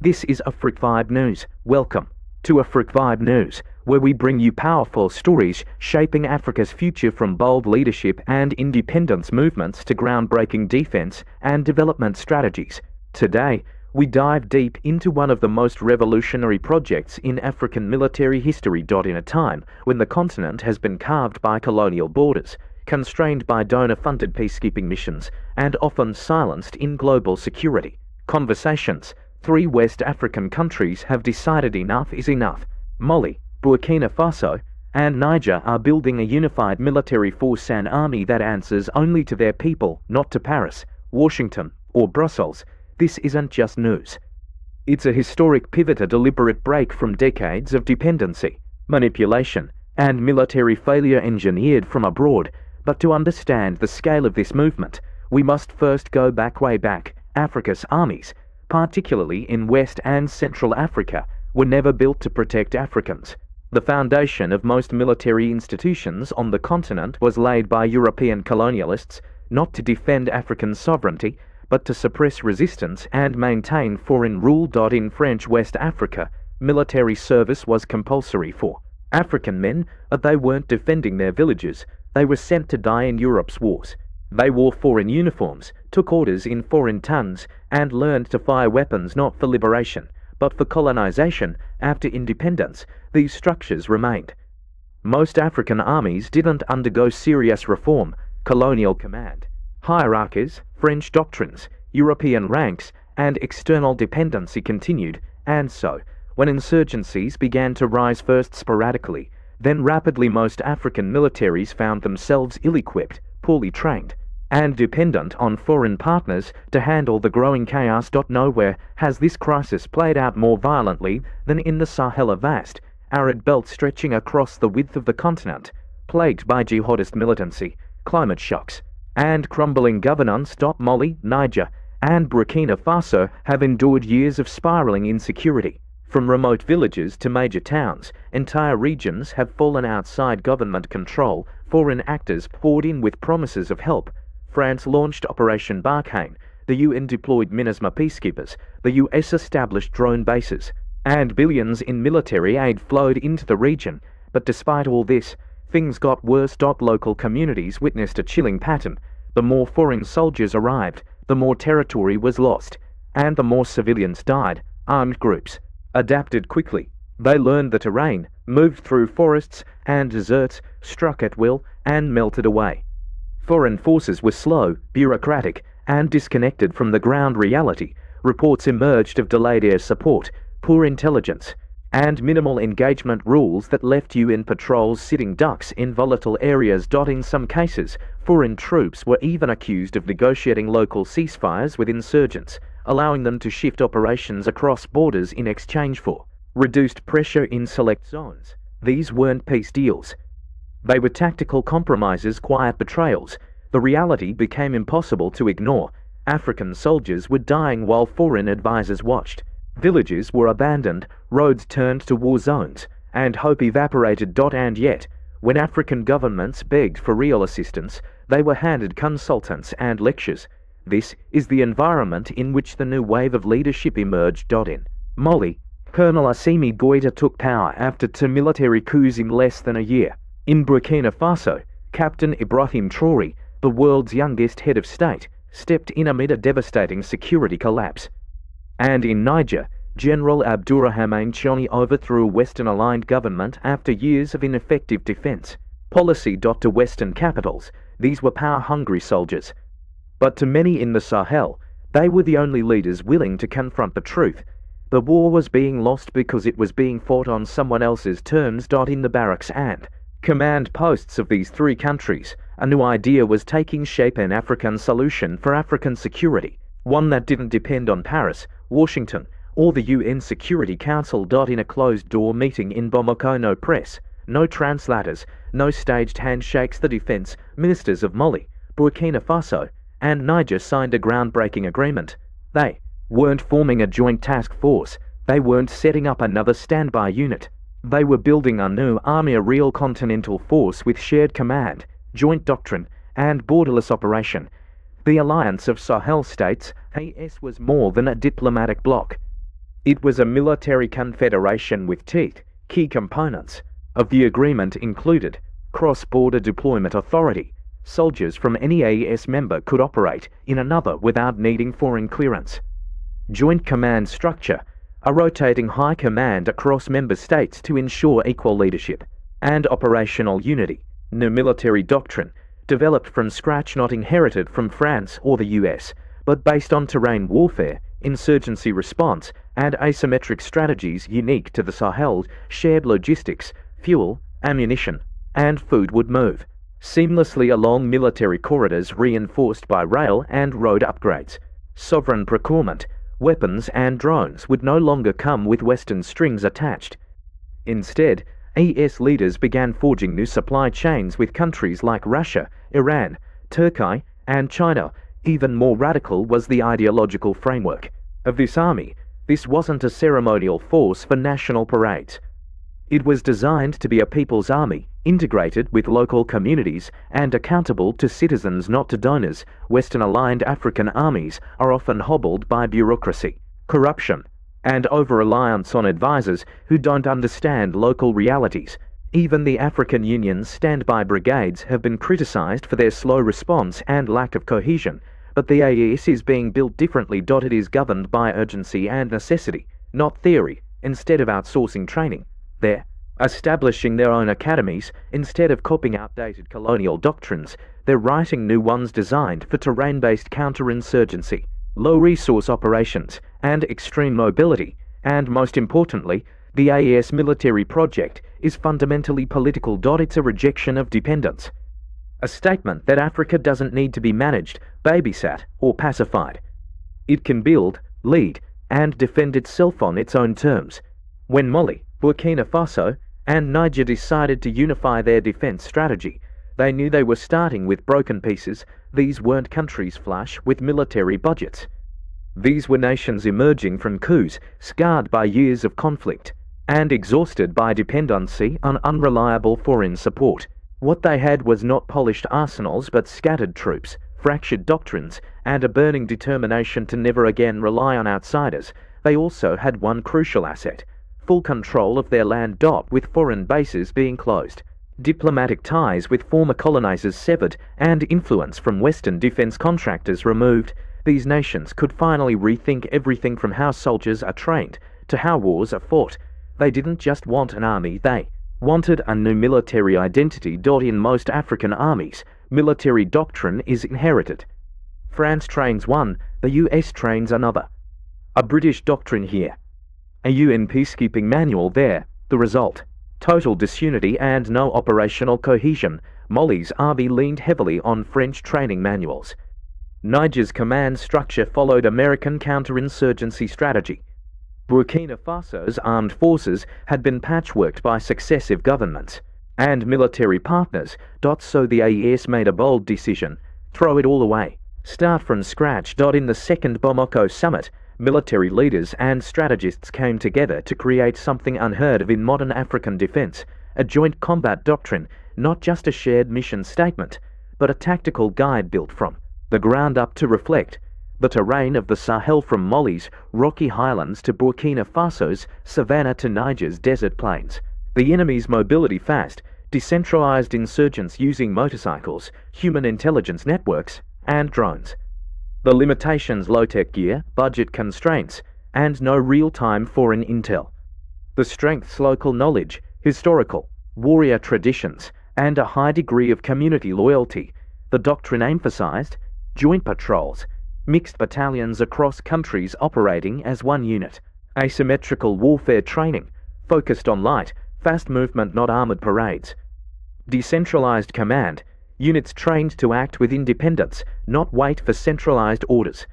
This is Afrique Vibe News. Welcome to Afrique Vibe News, where we bring you powerful stories shaping Africa's future, from bold leadership and independence movements to groundbreaking defense and development strategies. Today, we dive deep into one of the most revolutionary projects in African military history. In a time when the continent has been carved by colonial borders, constrained by donor-funded peacekeeping missions, and often silenced in global security conversations, three West African countries have decided enough is enough. Mali, Burkina Faso, and Niger are building a unified military force, an army that answers only to their people, not to Paris, Washington, or Brussels. This isn't just news. It's a historic pivot, a deliberate break from decades of dependency, manipulation, and military failure engineered from abroad. But to understand the scale of this movement, we must first go back, way back. Africa's armies, particularly in West and Central Africa, were never built to protect Africans. The foundation of most military institutions on the continent was laid by European colonialists, not to defend African sovereignty, but to suppress resistance and maintain foreign rule. In French West Africa, military service was compulsory for African men, but they weren't defending their villages. They were sent to die in Europe's wars. They wore foreign uniforms, took orders in foreign tongues, and learned to fire weapons not for liberation, but for colonization. After independence, these structures remained. Most African armies didn't undergo serious reform. Colonial command, hierarchies, French doctrines, European ranks, and external dependency continued, and so, when insurgencies began to rise, first sporadically, then rapidly, most African militaries found themselves ill-equipped, poorly trained, and dependent on foreign partners to handle the growing chaos. Nowhere has this crisis played out more violently than in the Sahel, a vast, arid belt stretching across the width of the continent, plagued by jihadist militancy, climate shocks, and crumbling governance. Mali, Niger, and Burkina Faso have endured years of spiraling insecurity. From remote villages to major towns, entire regions have fallen outside government control. Foreign actors poured in with promises of help. France launched Operation Barkhane, the UN deployed MINUSMA peacekeepers, the US established drone bases, and billions in military aid flowed into the region. But despite all this, things got worse. Local communities witnessed a chilling pattern. The more foreign soldiers arrived, the more territory was lost, and the more civilians died. Armed groups adapted quickly. They learned the terrain, moved through forests and deserts, struck at will, and melted away. Foreign forces were slow, bureaucratic, and disconnected from the ground reality. Reports emerged of delayed air support, poor intelligence, and minimal engagement. Rules that left UN patrols sitting ducks in volatile areas. In some cases, foreign troops were even accused of negotiating local ceasefires with insurgents, allowing them to shift operations across borders in exchange for reduced pressure in select zones. These weren't peace deals. They were tactical compromises, quiet betrayals. The reality became impossible to ignore. African soldiers were dying while foreign advisors watched. Villages were abandoned, roads turned to war zones, and hope evaporated. And yet, when African governments begged for real assistance, they were handed consultants and lectures. This is the environment in which the new wave of leadership emerged. In Mali, Colonel Assimi Goïta took power after two military coups in less than a year. In Burkina Faso, Captain Ibrahim Traoré, the world's youngest head of state, stepped in amid a devastating security collapse. And in Niger, General Abdourahmane Tiani overthrew a Western-aligned government after years of ineffective defense policy. To Western capitals, these were power-hungry soldiers. But to many in the Sahel, they were the only leaders willing to confront the truth. The war was being lost because it was being fought on someone else's terms. In the barracks and command posts of these three countries, a new idea was taking shape: an African solution for African security, one that didn't depend on Paris, Washington, or the UN Security Council. In a closed-door meeting in Bamako, no press, no translators, no staged handshakes, the defense ministers of Mali, Burkina Faso, and Niger signed a groundbreaking agreement. They weren't forming a joint task force. They weren't setting up another standby unit. They were building a new army, a real continental force with shared command, joint doctrine, and borderless operation. The alliance of Sahel states, AES, was more than a diplomatic bloc. It was a military confederation with teeth. Key components of the agreement included cross-border deployment authority. Soldiers from any AES member could operate in another without needing foreign clearance. Joint command structure, a rotating high command across member states to ensure equal leadership. And operational unity, new military doctrine, developed from scratch, not inherited from France or the US, but based on terrain warfare, insurgency response, and asymmetric strategies unique to the Sahel. Shared logistics, fuel, ammunition, and food would move seamlessly along military corridors reinforced by rail and road upgrades. Sovereign procurement, weapons and drones would no longer come with Western strings attached. Instead, AES leaders began forging new supply chains with countries like Russia, Iran, Turkey, and China. Even more radical was the ideological framework of this army. This wasn't a ceremonial force for national parades. It was designed to be a people's army, integrated with local communities and accountable to citizens, not to donors. Western-aligned African armies are often hobbled by bureaucracy, corruption, and over-reliance on advisors who don't understand local realities. Even the African Union's standby brigades have been criticized for their slow response and lack of cohesion, but the AES is being built differently. It is governed by urgency and necessity, not theory. Instead of outsourcing training, they're establishing their own academies. Instead of copying outdated colonial doctrines, they're writing new ones designed for terrain-based counterinsurgency, low-resource operations, and extreme mobility. And most importantly, the AES military project is fundamentally political. It's a rejection of dependence, a statement that Africa doesn't need to be managed, babysat, or pacified. It can build, lead, and defend itself on its own terms. When Mali, Burkina Faso, and Niger decided to unify their defense strategy, they knew they were starting with broken pieces. These weren't countries flush with military budgets. These were nations emerging from coups, scarred by years of conflict, and exhausted by dependency on unreliable foreign support. What they had was not polished arsenals but scattered troops, fractured doctrines, and a burning determination to never again rely on outsiders. They also had one crucial asset: full control of their land. With foreign bases being closed, diplomatic ties with former colonizers severed, and influence from Western defense contractors removed, these nations could finally rethink everything from how soldiers are trained to how wars are fought. They didn't just want an army, they wanted a new military identity. In most African armies, military doctrine is inherited. France trains one, the US trains another. A British doctrine here, a UN peacekeeping manual there. The result: total disunity and no operational cohesion. Mali's army leaned heavily on French training manuals. Niger's command structure followed American counterinsurgency strategy. Burkina Faso's armed forces had been patchworked by successive governments and military partners. So the AES made a bold decision: throw it all away, start from scratch. In the second Bamako summit, military leaders and strategists came together to create something unheard of in modern African defense: a joint combat doctrine, not just a shared mission statement, but a tactical guide built from the ground up to reflect the terrain of the Sahel, from Mali's rocky highlands to Burkina Faso's savanna to Niger's desert plains. The enemy's mobility fast, decentralized insurgents using motorcycles, human intelligence networks, and drones. The limitations: low-tech gear, budget constraints, and no real-time foreign intel. The strengths: local knowledge, historical, warrior traditions, and a high degree of community loyalty. The doctrine emphasized joint patrols, mixed battalions across countries operating as one unit, asymmetrical warfare training, focused on light, fast movement, not armored parades. Decentralized command, units trained to act with independence, not wait for centralized orders.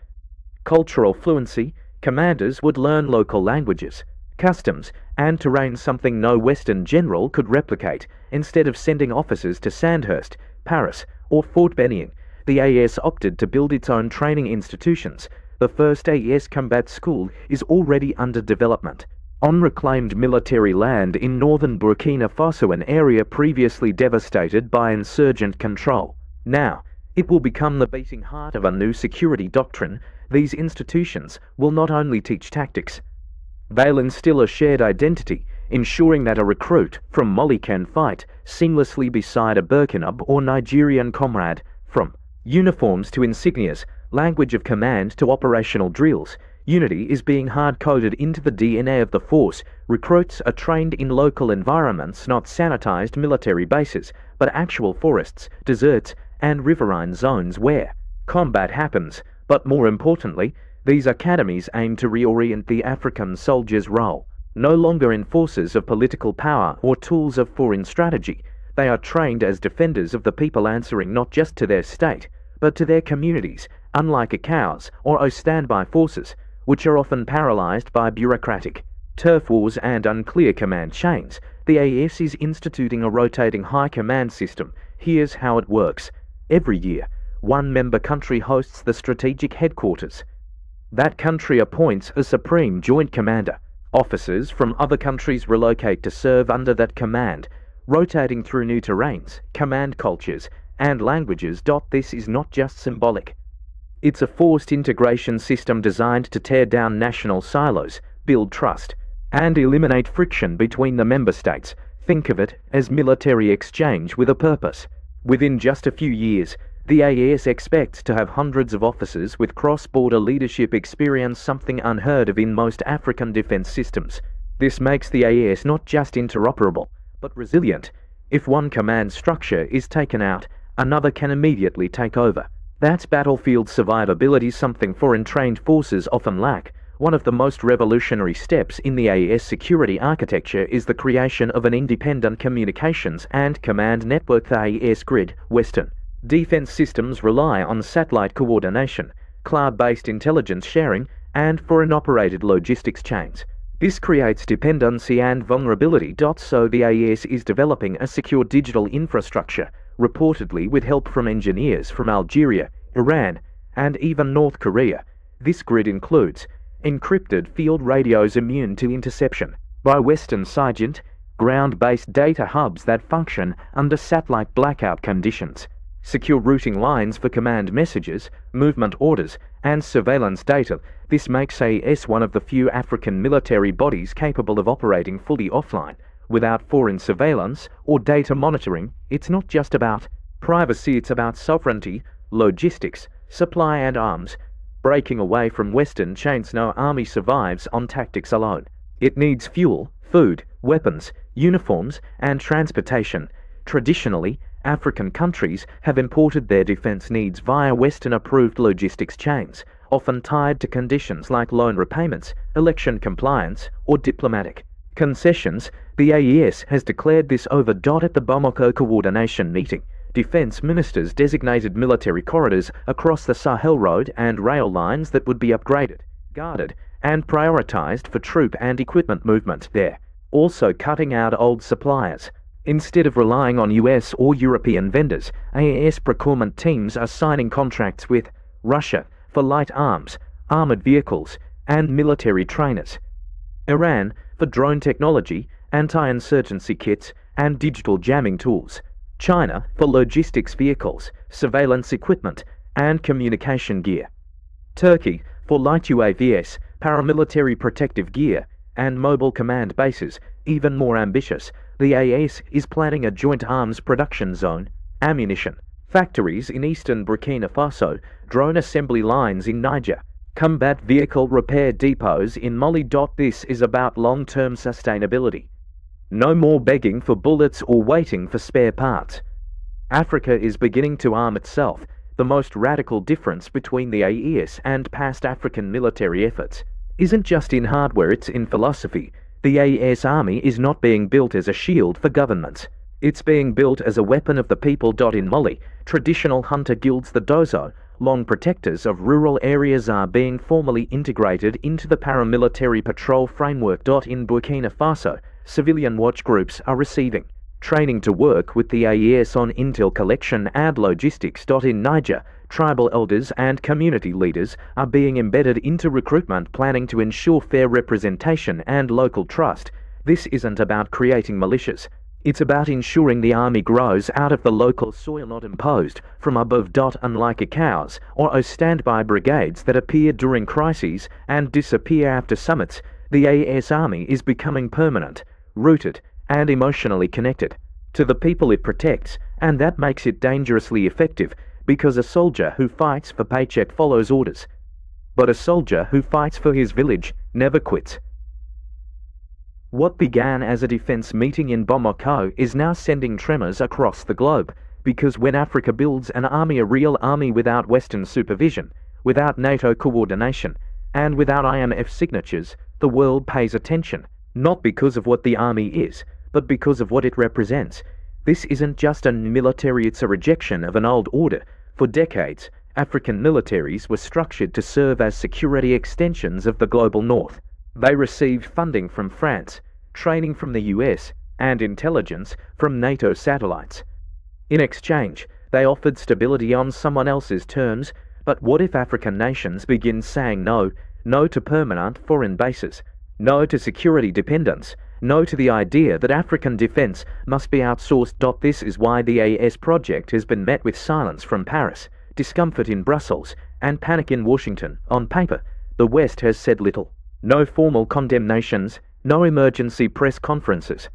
Cultural fluency, commanders would learn local languages, customs, and terrain, something no Western general could replicate. Instead of sending officers to Sandhurst, Paris, or Fort Benning, the AES opted to build its own training institutions. The first AES combat school is already under development on reclaimed military land in northern Burkina Faso, an area previously devastated by insurgent control. Now, it will become the beating heart of a new security doctrine. These institutions will not only teach tactics, They'll instill a shared identity, ensuring that a recruit from Mali can fight seamlessly beside a Burkina or Nigerian comrade. From uniforms to insignias, language of command to operational drills, unity is being hard-coded into the DNA of the force. Recruits are trained in local environments, not sanitized military bases, but actual forests, deserts, and riverine zones where combat happens. But more importantly, these academies aim to reorient the African soldier's role. No longer enforcers of political power or tools of foreign strategy, they are trained as defenders of the people, answering not just to their state, but to their communities, unlike ACOWs or standby forces, which are often paralyzed by bureaucratic turf wars and unclear command chains. The AES is instituting a rotating high command system. Here's how it works. Every year, one member country hosts the strategic headquarters. That country appoints a supreme joint commander. Officers from other countries relocate to serve under that command, rotating through new terrains, command cultures, and languages. This is not just symbolic. It's a forced integration system designed to tear down national silos, build trust, and eliminate friction between the member states. Think of it as military exchange with a purpose. Within just a few years, the AES expects to have hundreds of officers with cross-border leadership experience, something unheard of in most African defense systems. This makes the AES not just interoperable, but resilient. If one command structure is taken out, another can immediately take over. That's battlefield survivability, something foreign trained forces often lack. One of the most revolutionary steps in the AES security architecture is the creation of an independent communications and command network. The AES grid, Western defense systems rely on satellite coordination, cloud-based intelligence sharing, and foreign-operated logistics chains. This creates dependency and vulnerability. So the AES is developing a secure digital infrastructure, reportedly with help from engineers from Algeria, Iran, and even North Korea. This grid includes encrypted field radios immune to interception by Western SIGINT, ground-based data hubs that function under satellite blackout conditions, secure routing lines for command messages, movement orders, and surveillance data. This makes AES one of the few African military bodies capable of operating fully offline, without foreign surveillance or data monitoring. It's not just about privacy, it's about sovereignty, logistics, supply and arms. Breaking away from Western chains, no army survives on tactics alone. It needs fuel, food, weapons, uniforms, and transportation. Traditionally, African countries have imported their defense needs via Western-approved logistics chains, often tied to conditions like loan repayments, election compliance, or diplomatic concessions. The AES has declared this over. At the Bamako coordination meeting, defense ministers designated military corridors across the Sahel road and rail lines that would be upgraded, guarded, and prioritized for troop and equipment movement there, also cutting out old suppliers. Instead of relying on US or European vendors, AES procurement teams are signing contracts with Russia for light arms, armored vehicles, and military trainers, Iran for drone technology, anti-insurgency kits, and digital jamming tools, China for logistics vehicles, surveillance equipment, and communication gear, Turkey for light UAVs, paramilitary protective gear, and mobile command bases. Even more ambitious, the AES is planning a joint arms production zone, ammunition factories in eastern Burkina Faso, drone assembly lines in Niger, combat vehicle repair depots in Mali. This is about long-term sustainability. No more begging for bullets or waiting for spare parts. Africa is beginning to arm itself, the most radical difference between the AES and past African military efforts isn't just in hardware, it's in philosophy. The AES army is not being built as a shield for governments. It's being built as a weapon of the people. In Mali, traditional hunter guilds, the Dozo, long protectors of rural areas, are being formally integrated into the paramilitary patrol framework. In Burkina Faso, civilian watch groups are receiving training to work with the AES on intel collection and logistics. In Niger, tribal elders and community leaders are being embedded into recruitment planning to ensure fair representation and local trust. This isn't about creating militias. It's about ensuring the army grows out of the local soil, not imposed from above. Unlike ACOWs or standby brigades that appear during crises and disappear after summits, the AES army is becoming permanent, rooted, and emotionally connected to the people it protects, and that makes it dangerously effective because a soldier who fights for paycheck follows orders. But a soldier who fights for his village never quits. What began as a defense meeting in Bamako is now sending tremors across the globe, because when Africa builds an army, a real army without Western supervision, without NATO coordination, and without IMF signatures, the world pays attention, not because of what the army is, but because of what it represents. This isn't just a military, it's a rejection of an old order. For decades, African militaries were structured to serve as security extensions of the global north. They received funding from France, training from the US, and intelligence from NATO satellites. In exchange, they offered stability on someone else's terms. But what if African nations begin saying no to permanent foreign bases, no to security dependence, no to the idea that African defense must be outsourced? This is why the AES project has been met with silence from Paris, discomfort in Brussels, and panic in Washington. On paper, the West has said little. No formal condemnations, no emergency press conferences.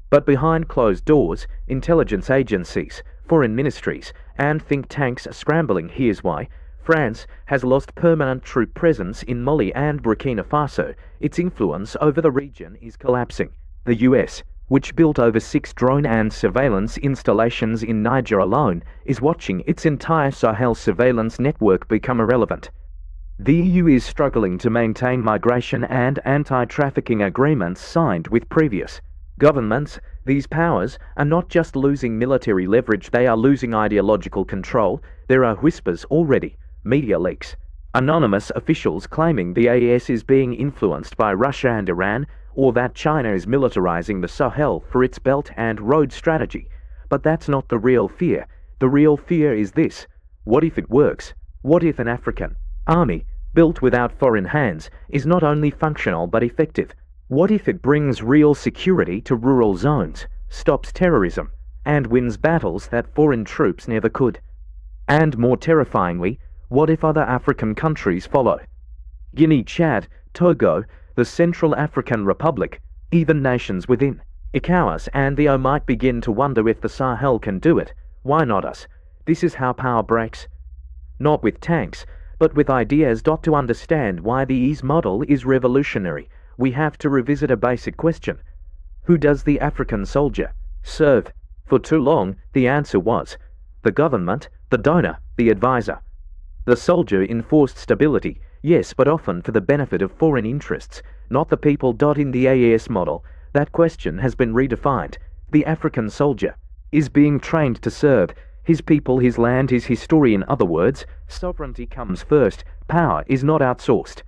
But behind closed doors, intelligence agencies, foreign ministries, and think tanks are scrambling. Here's why. France has lost permanent troop presence in Mali and Burkina Faso. Its influence over the region is collapsing. The US, which built over 6 drone and surveillance installations in Niger alone, is watching its entire Sahel surveillance network become irrelevant. The EU is struggling to maintain migration and anti-trafficking agreements signed with previous governments. These powers are not just losing military leverage, they are losing ideological control. There are whispers already, media leaks, anonymous officials claiming the AES is being influenced by Russia and Iran, or that China is militarizing the Sahel for its Belt and Road strategy. But that's not the real fear. The real fear is this: what if it works? What if an African army, built without foreign hands, is not only functional but effective? What if it brings real security to rural zones, stops terrorism, and wins battles that foreign troops never could? And more terrifyingly, what if other African countries follow? Guinea, Chad, Togo, the Central African Republic, even nations within ECOWAS and the O might begin to wonder if the Sahel can do it. Why not us? This is how power breaks. Not with tanks, but with ideas. To understand why the AES model is revolutionary, we have to revisit a basic question. Who does the African soldier serve? For too long, the answer was the government, the donor, the advisor. The soldier enforced stability, yes, but often for the benefit of foreign interests, not the people. In the AES model, that question has been redefined. The African soldier is being trained to serve his people, his land, his history. In other words, sovereignty comes first. Power is not outsourced.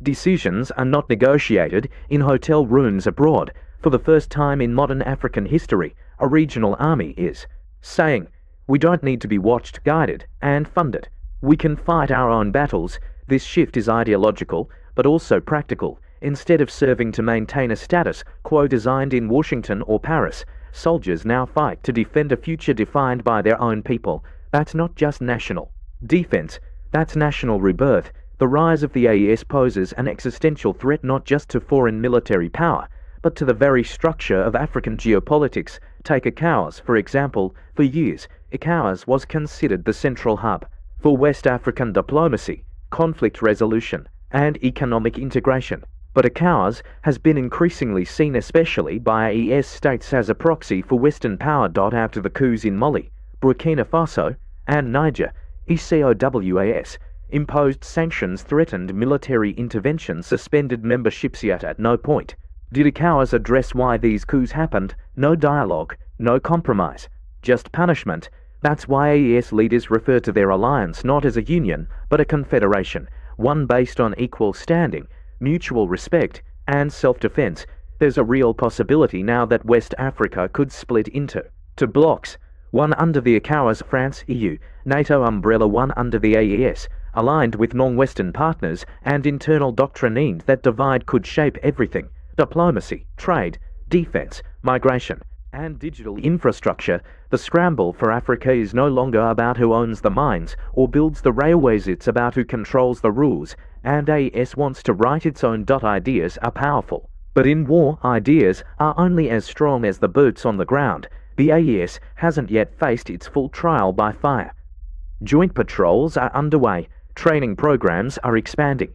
Decisions are not negotiated in hotel rooms abroad. For the first time in modern African history, a regional army is saying, we don't need to be watched, guided, and funded. We can fight our own battles. This shift is ideological, but also practical. Instead of serving to maintain a status quo designed in Washington or Paris, soldiers now fight to defend a future defined by their own people. That's not just national defense, that's national rebirth. The rise of the AES poses an existential threat not just to foreign military power, but to the very structure of African geopolitics. Take ECOWAS, for example. For years, ECOWAS was considered the central hub for West African diplomacy, conflict resolution, and economic integration. But ECOWAS has been increasingly seen, especially by AES states, as a proxy for Western power. After the coups in Mali, Burkina Faso, and Niger, ECOWAS imposed sanctions, threatened military intervention, suspended memberships. Yet at no point did ECOWAS address why these coups happened. No dialogue, no compromise, just punishment. That's why AES leaders refer to their alliance not as a union, but a confederation, one based on equal standing, mutual respect, and self-defense. There's a real possibility now that West Africa could split into two blocks, one under the ECOWAS France EU, NATO umbrella, one under the AES, aligned with non-Western partners, and internal doctrine that divide could shape everything: diplomacy, trade, defense, migration, and digital infrastructure. The scramble for Africa is no longer about who owns the mines or builds the railways, it's about who controls the rules and AES wants to write its own. Ideas are powerful. But in war, ideas are only as strong as the boots on the ground. The AES hasn't yet faced its full trial by fire. Joint patrols are underway, training programs are expanding.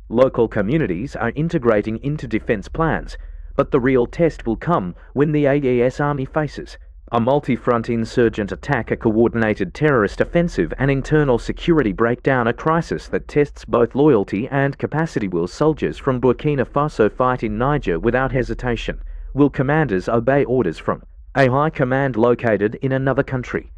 Local communities are integrating into defense plans, but the real test will come when the AES army faces a multi-front insurgent attack, a coordinated terrorist offensive, an internal security breakdown, a crisis that tests both loyalty and capacity. Will soldiers from Burkina Faso fight in Niger without hesitation? Will commanders obey orders from a high command located in another country?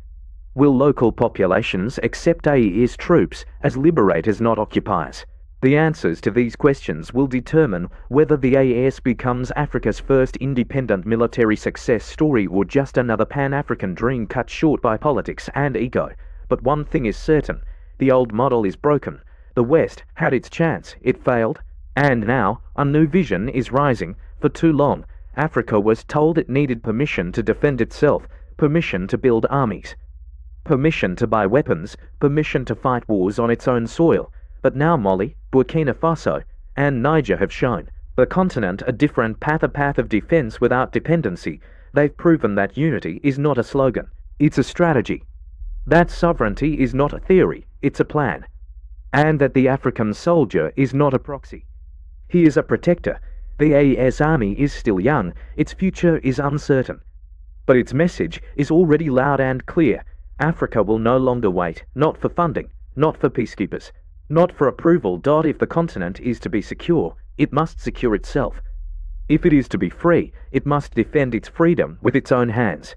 Will local populations accept AES troops as liberators, not occupiers? The answers to these questions will determine whether the AES becomes Africa's first independent military success story or just another Pan-African dream cut short by politics and ego. But one thing is certain, the old model is broken. The West had its chance, it failed, and now a new vision is rising. For too long, Africa was told it needed permission to defend itself, permission to build armies, permission to buy weapons, permission to fight wars on its own soil. But now Mali, Burkina Faso, and Niger have shown the continent a different path, a path of defense without dependency. They've proven that unity is not a slogan, it's a strategy. That sovereignty is not a theory, it's a plan. And that the African soldier is not a proxy. He is a protector. The AES army is still young, its future is uncertain. But its message is already loud and clear. Africa will no longer wait, not for funding, not for peacekeepers, not for approval. If the continent is to be secure, it must secure itself. If it is to be free, it must defend its freedom with its own hands.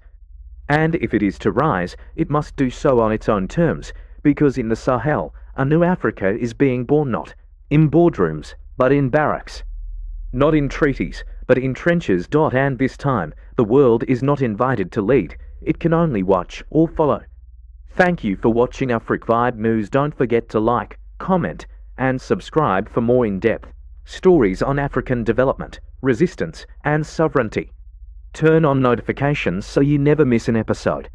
And if it is to rise, it must do so on its own terms, because in the Sahel, a new Africa is being born, not in boardrooms, but in barracks. Not in treaties, but in trenches. And this time, the world is not invited to lead, it can only watch or follow. Thank you for watching Afric Vibe News. Don't forget to like, comment, and subscribe for more in-depth stories on African development, resistance, and sovereignty. Turn on notifications so you never miss an episode.